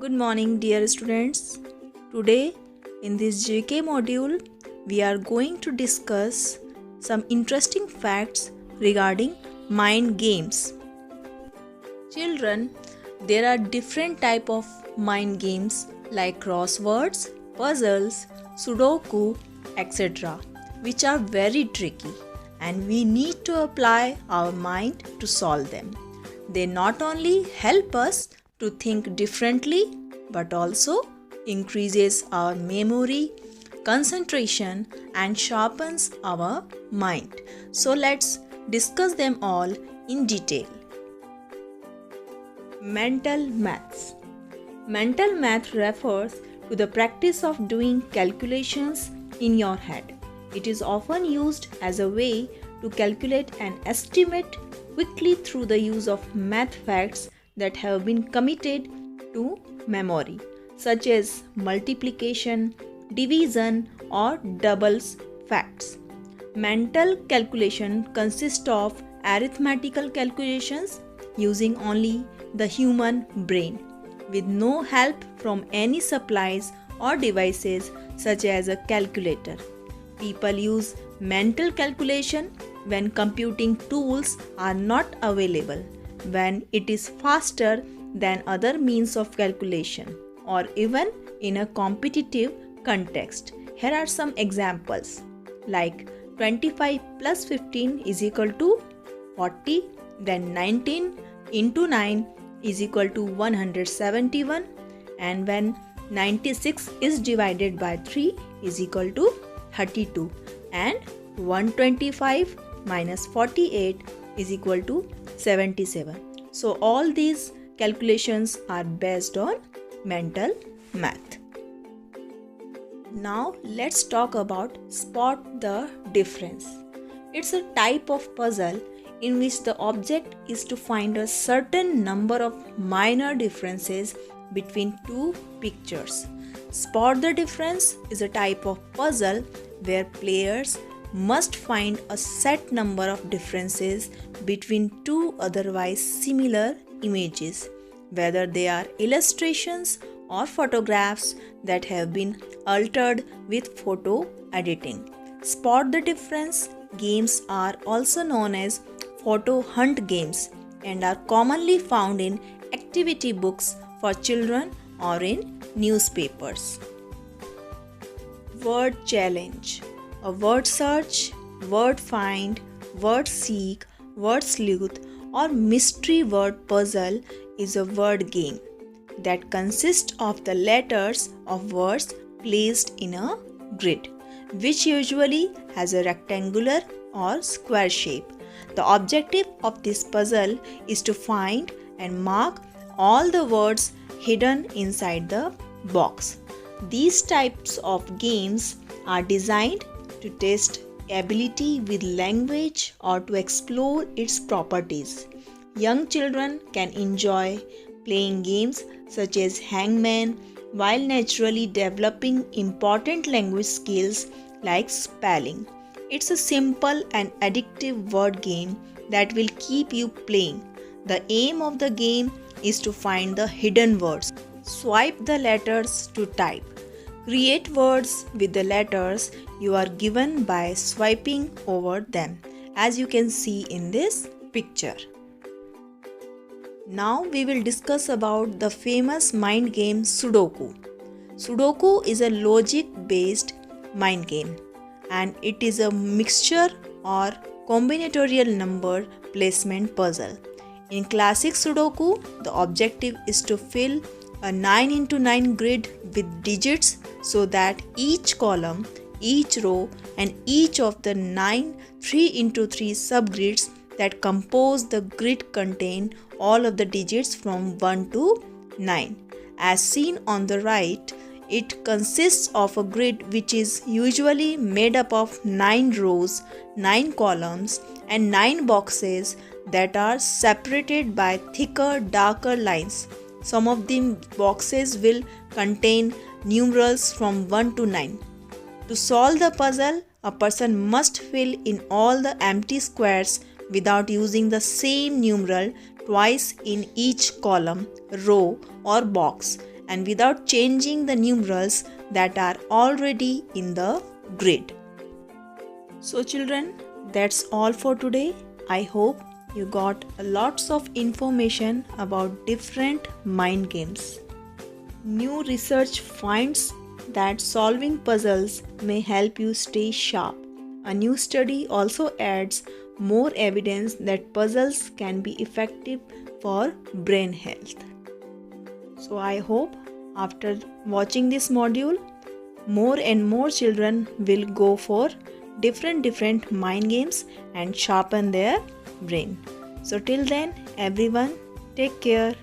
Good morning, dear students. Today, in this JK module, we are going to discuss some interesting facts regarding mind games. Children, there are different type of mind games like crosswords, puzzles, sudoku, etc., which are very tricky and we need to apply our mind to solve them. They not only help us to think differently but also increases our memory, concentration and sharpens our mind. So let's discuss them all in detail. Mental maths. Mental math refers to the practice of doing calculations in your head. It is often used as a way to calculate an estimate quickly through the use of math facts that have been committed to memory, such as multiplication, division, or doubles facts. Mental calculation consists of arithmetical calculations using only the human brain, with no help from any supplies or devices such as a calculator. People use mental calculation when computing tools are not available, when it is faster than other means of calculation, or even in a competitive context. Here are some examples like 25 plus 15 is equal to 40, then 19 into 9 is equal to 171, and when 96 is divided by 3 is equal to 32, and 125 minus 48 is equal to 77. So all these calculations are based on mental math. Now let's talk about spot the difference. It's a type of puzzle in which the object is to find a certain number of minor differences between two pictures. Spot the difference is a type of puzzle where players must find a set number of differences between two otherwise similar images, whether they are illustrations or photographs that have been altered with photo editing. Spot the difference games are also known as photo hunt games and are commonly found in activity books for children or in newspapers. Word challenge. A word search, word find, word seek, word sleuth or mystery word puzzle is a word game that consists of the letters of words placed in a grid, which usually has a rectangular or square shape. The objective of this puzzle is to find and mark all the words hidden inside the box. These types of games are designed to test ability with language or to explore its properties. Young children can enjoy playing games such as hangman while naturally developing important language skills like spelling. It's a simple and addictive word game that will keep you playing. The aim of the game is to find the hidden words. Swipe the letters to type. Create words with the letters you are given by swiping over them, as you can see in this picture. Now we will discuss about the famous mind game Sudoku. Sudoku is a logic-based mind game and it is a mixture or combinatorial number placement puzzle. In classic Sudoku, the objective is to fill a 9 into 9 grid with digits so that each column, each row and each of the 9 3 into 3 subgrids that compose the grid contain all of the digits from 1 to 9. As seen on the right, it consists of a grid which is usually made up of 9 rows, 9 columns and 9 boxes that are separated by thicker, darker lines. Some of the boxes will contain numerals from 1 to 9. To solve the puzzle, a person must fill in all the empty squares without using the same numeral twice in each column, row or box and without changing the numerals that are already in the grid. So children, that's all for today. I hope you got lots of information about different mind games. New research finds that solving puzzles may help you stay sharp. A new study also adds more evidence that puzzles can be effective for brain health. So I hope after watching this module, more and more children will go for different mind games and sharpen their brain. So till then, everyone, take care.